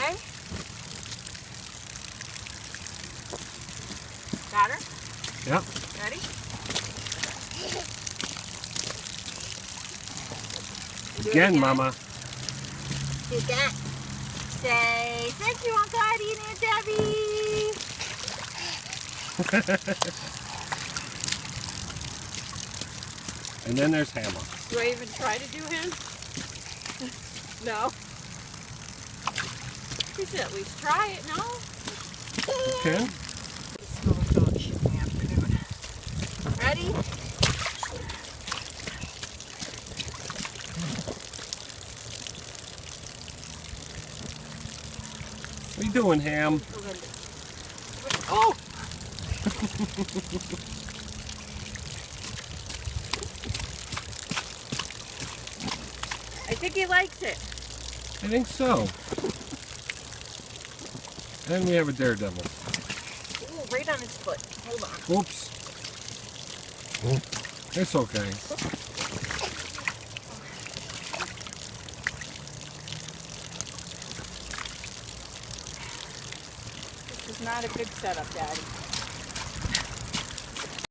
Okay? Got her? Yep. Ready? Again, Mama. Do that. Say, thank you, Uncle Artie and Aunt Debbie. And then there's Hammer. Do I even try to do him? No. We should at least try it, no? You can. Smell of dog shit in the afternoon. Ready? What are you doing, Ham? Oh! I think he likes it. I think so. And we have a daredevil. Ooh, right on his foot. Hold on. Oops. It's okay. This is not a good setup, Daddy.